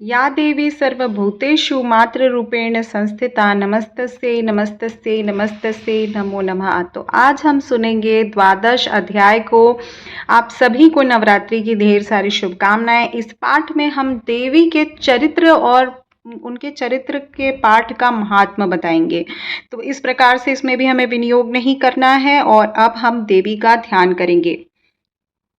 या देवी सर्वभूतेषु मातृरूपेण संस्थिता नमस्तस्यै नमस्तस्यै नमस्तस्यै नमो नमः। तो आज हम सुनेंगे द्वादश अध्याय को। आप सभी को नवरात्रि की ढेर सारी शुभकामनाएं। इस पाठ में हम देवी के चरित्र और उनके चरित्र के पाठ का महात्मा बताएंगे। तो इस प्रकार से इसमें भी हमें विनियोग नहीं करना है। और अब हम देवी का ध्यान करेंगे।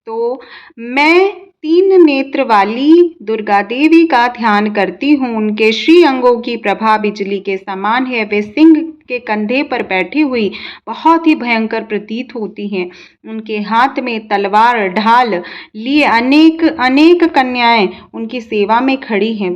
तो मैं 3 नेत्र वाली दुर्गा देवी का ध्यान करती हूँ। उनके श्री अंगों की प्रभा बिजली के समान है। वे सिंह के कंधे पर बैठी हुई बहुत ही भयंकर प्रतीत होती हैं। उनके हाथ में तलवार ढाल लिए अनेक कन्याएं उनकी सेवा में खड़ी हैं।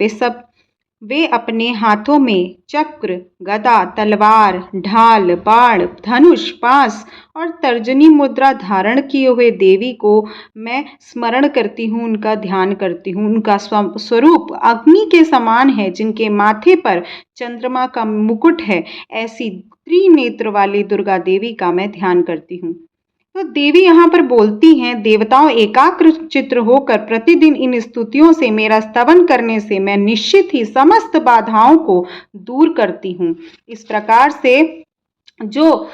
वे अपने हाथों में चक्र, गदा, तलवार, ढाल, बाण, धनुष, पास और तर्जनी मुद्रा धारण किए हुए देवी को मैं स्मरण करती हूँ, उनका ध्यान करती हूँ। उनका स्वरूप अग्नि के समान है, जिनके माथे पर चंद्रमा का मुकुट है। ऐसी त्रिनेत्र वाली दुर्गा देवी का मैं ध्यान करती हूँ। तो देवी यहाँ पर बोलती हैं, देवताओं एकाग्र चित्र होकर प्रतिदिन इन स्तुतियों से, मेरा स्तवन करने से मैं निश्चित ही समस्त बाधाओं को दूर करती हूँ। इस प्रकार से जो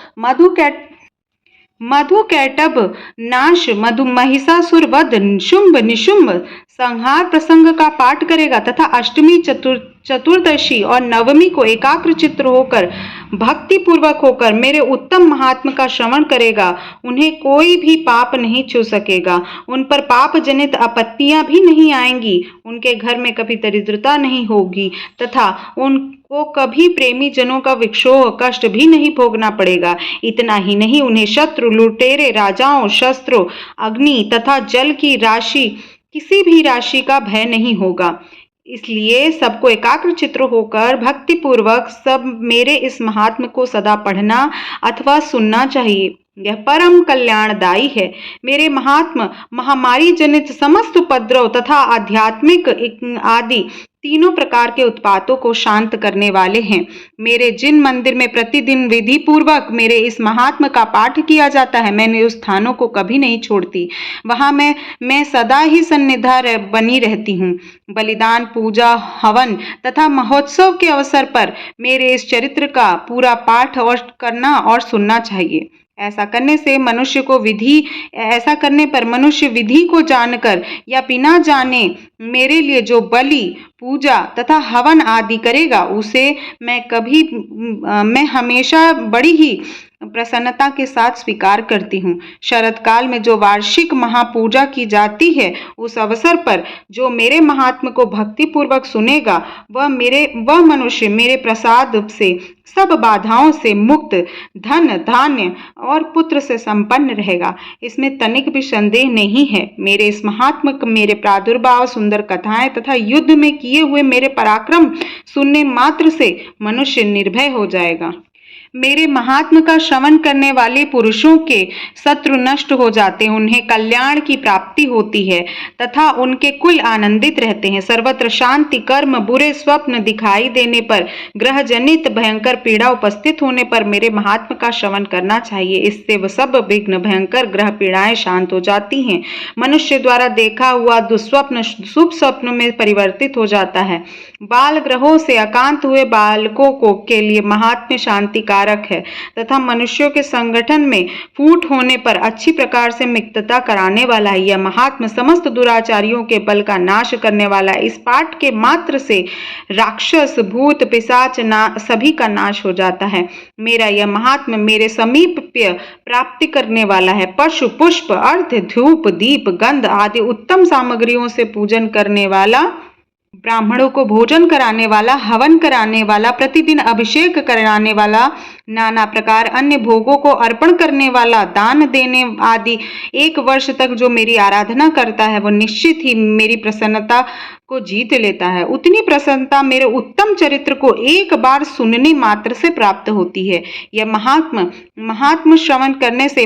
मधुकैटभ नाश, महिषासुर वध, शुंभ निशुंभ संहार प्रसंग का पाठ करेगा तथा अष्टमी, चतुर्दशी और नवमी को एकाग्र चित्र होकर भक्ति पूर्वक होकर मेरे उत्तम महात्म का श्रवण करेगा, उन्हें कोई भी पाप नहीं छू सकेगा। उन पर पाप जनित आपत्तियां भी नहीं आएंगी। उनके घर में कभी दरिद्रता नहीं होगी तथा उनको कभी प्रेमी जनों का विक्षोभ कष्ट भी नहीं भोगना पड़ेगा। इतना ही नहीं, उन्हें शत्रु, लुटेरे, राजाओं, शस्त्रों, अग्नि तथा जल की राशि, किसी भी राशि का भय नहीं होगा। इसलिए सबको एकाग्र चित्र होकर भक्ति पूर्वक सब मेरे इस महात्म को सदा पढ़ना अथवा सुनना चाहिए। यह परम कल्याणदायी है। मेरे महात्म महामारी जनित समस्त उपद्रव तथा आध्यात्मिक आदि तीनों प्रकार के उत्पातों को शांत करने वाले हैं। मेरे जिन मंदिर में प्रतिदिन विधि पूर्वक मेरे इस महात्म का पाठ किया जाता है, मैंने उस स्थानों को कभी नहीं छोड़ती। वहां मैं सदा ही सन्निधा बनी रहती हूँ। बलिदान, पूजा, हवन तथा महोत्सव के अवसर पर मेरे इस चरित्र का पूरा पाठ और करना और सुनना चाहिए। ऐसा करने पर मनुष्य विधि को जानकर या बिना जाने मेरे लिए जो बलि, पूजा तथा हवन आदि करेगा, उसे मैं हमेशा बड़ी ही प्रसन्नता के साथ स्वीकार करती हूँ। शरद काल में जो वार्षिक महापूजा की जाती है, उस अवसर पर जो मेरे महात्म को भक्ति पूर्वक सुनेगा, वह मनुष्य मेरे प्रसाद से सब बाधाओं से मुक्त, धन, धान्य और पुत्र से संपन्न रहेगा। इसमें तनिक भी संदेह नहीं है। मेरे इस महात्म मेरे प्रादुर्भाव, सुंदर कथाएं तथा युद्ध में किए हुए मेरे पराक्रम सुनने मात्र से मनुष्य निर्भय हो जाएगा। मेरे महात्म का श्रवण करने वाले पुरुषों के शत्रु नष्ट हो जाते हैं, उन्हें कल्याण की प्राप्ति होती है तथा उनके कुल आनंदित रहते हैं। सर्वत्र शांति, कर्म, बुरे स्वप्न दिखाई देने पर, ग्रह जनित भयंकर पीड़ा उपस्थित होने पर मेरे महात्म का श्रवण करना चाहिए। इससे वह सब विघ्न, भयंकर ग्रह पीड़ाएं शांत हो जाती हैं। मनुष्य द्वारा देखा हुआ दुस्वप्न शुभ स्वप्न में परिवर्तित हो जाता है। बाल ग्रहों से आक्रांत हुए बालकों के लिए महात्म्य शांतिकारक है तथा मनुष्यों के संगठन में फूट होने पर अच्छी प्रकार से मुक्तता कराने वाला है। यह महात्म समस्त दुराचारियों के बल का नाश करने वाला है। इस पाठ के मात्र से राक्षस, भूत, पिशाच सभी का नाश हो जाता है। मेरा यह महात्म मेरे समीप्य प्राप्ति करने वाला है। पशु, पुष्प, अर्घ्य, धूप, दीप, गंध आदि उत्तम सामग्रियों से पूजन करने वाला, ब्राह्मणों को भोजन कराने वाला, हवन कराने वाला, प्रतिदिन अभिषेक कराने वाला, नाना प्रकार अन्य भोगों को अर्पण करने वाला, दान देने आदि 1 वर्ष तक जो मेरी आराधना करता है, वह निश्चित ही मेरी प्रसन्नता को जीत लेता है। उतनी प्रसन्नता मेरे उत्तम चरित्र को एक बार सुनने मात्र से प्राप्त होती है। यह महात्म श्रवण करने से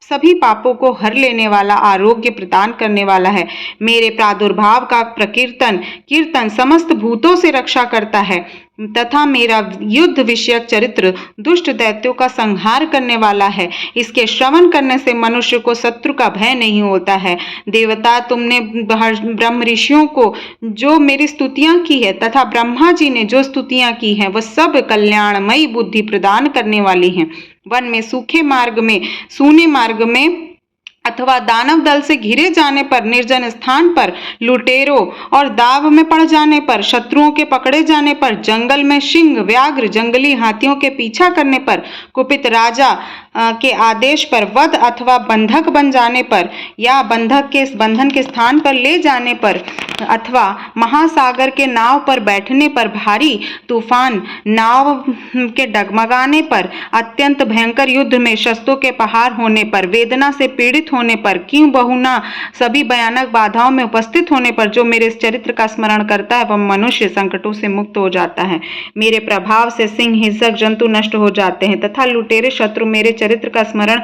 सभी पापों को हर लेने वाला, आरोग्य प्रदान करने वाला है। मेरे प्रादुर्भाव का कीर्तन समस्त भूतों से रक्षा करता है। तथा मेरा युद्ध विषयक चरित्र दुष्ट दैत्यों का संहार करने वाला है। इसके श्रवण करने से मनुष्य को शत्रु का भय नहीं होता है। देवता, तुमने ब्रह्म ऋषियों को जो मेरी स्तुतियां की है तथा ब्रह्मा जी ने जो स्तुतियां की हैं वह सब कल्याणमयी बुद्धि प्रदान करने वाली हैं। वन में, सूखे मार्ग में, सूने मार्ग में अथवा दानव दल से घिरे जाने पर, निर्जन स्थान पर, लुटेरों और दाव में पड़ जाने पर, शत्रुओं के पकड़े जाने पर, जंगल में सिंह, व्याघ्र, जंगली हाथियों के पीछा करने पर, कुपित राजा के आदेश पर, वध अथवा बंधक बन जाने पर या बंधन के स्थान पर ले जाने पर, अथवा महासागर के नाव पर बैठने पर, भारी तूफान नाव के डगमगाने पर, अत्यंत भयंकर युद्ध में शस्त्रों के पहाड़ होने पर, वेदना से पीड़ित होने पर, क्यों बहुना सभी भयानक बाधाओं में उपस्थित होने पर जो मेरे इस चरित्र का स्मरण करता है वह मनुष्य संकटों से मुक्त हो जाता है। मेरे प्रभाव से सिंह, हिंसक जंतु नष्ट हो जाते हैं तथा लुटेरे शत्रु मेरे चरित्र का स्मरण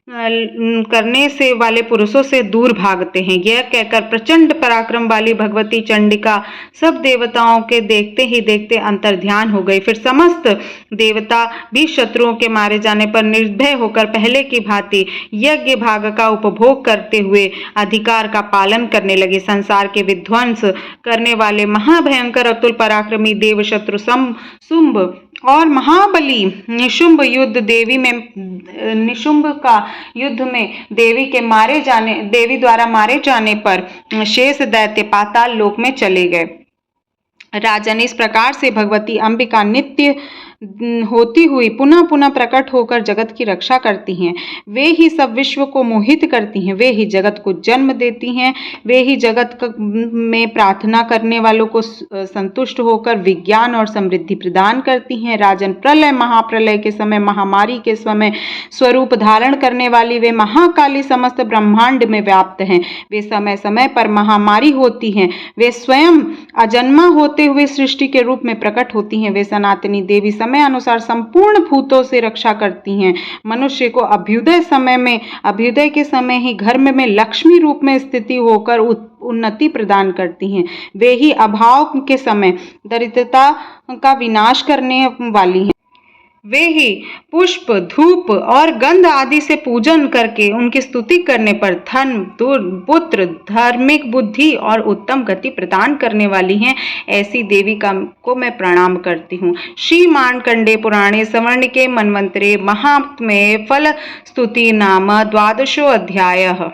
करने से वाले पुरुषों से दूर भागते हैं। यह कहकर प्रचंड पराक्रम वाली भगवती चंडिका सब देवताओं के देखते ही देखते अंतर्ध्यान हो गई। फिर समस्त देवता भी शत्रुओं के मारे जाने पर निर्भय होकर पहले की भांति यज्ञ भाग का उपभोग करते हुए अधिकार का पालन करने लगे। संसार के विध्वंस करने वाले महाभयंकर अतुल पराक्रमी देव शत्रु शुंभ और महाबली निशुंभ का युद्ध में देवी द्वारा मारे जाने पर शेष दैत्य पाताल लोक में चले गए। राजन, इस प्रकार से भगवती अंबिका नित्य होती हुई पुनः पुनः प्रकट होकर जगत की रक्षा करती हैं। वे ही सब विश्व को मोहित करती हैं, वे ही जगत को जन्म देती हैं, वे ही जगत में प्रार्थना करने वालों को संतुष्ट होकर विज्ञान और समृद्धि प्रदान करती हैं। राजन, प्रलय महाप्रलय के समय, महामारी के समय स्वरूप धारण करने वाली वे महाकाली समस्त ब्रह्मांड में व्याप्त हैं। वे समय समय पर महामारी होती हैं। वे स्वयं अजन्मा होते हुए सृष्टि के रूप में प्रकट होती हैं। वे सनातनी देवी समय अनुसार संपूर्ण भूतों से रक्षा करती हैं। मनुष्य को अभ्युदय के समय ही घर में लक्ष्मी रूप में स्थिति होकर उन्नति प्रदान करती हैं। वे ही अभाव के समय दरिद्रता का विनाश करने वाली हैं। वे ही पुष्प, धूप और गंध आदि से पूजन करके उनकी स्तुति करने पर धन, पुत्र, धार्मिक बुद्धि और उत्तम गति प्रदान करने वाली हैं। ऐसी देवी को मैं प्रणाम करती हूँ। श्री मार्कंडेय पुराणे सवर्णिके मन्वंतरे महात्म्ये फल स्तुति नाम 12 अध्यायः।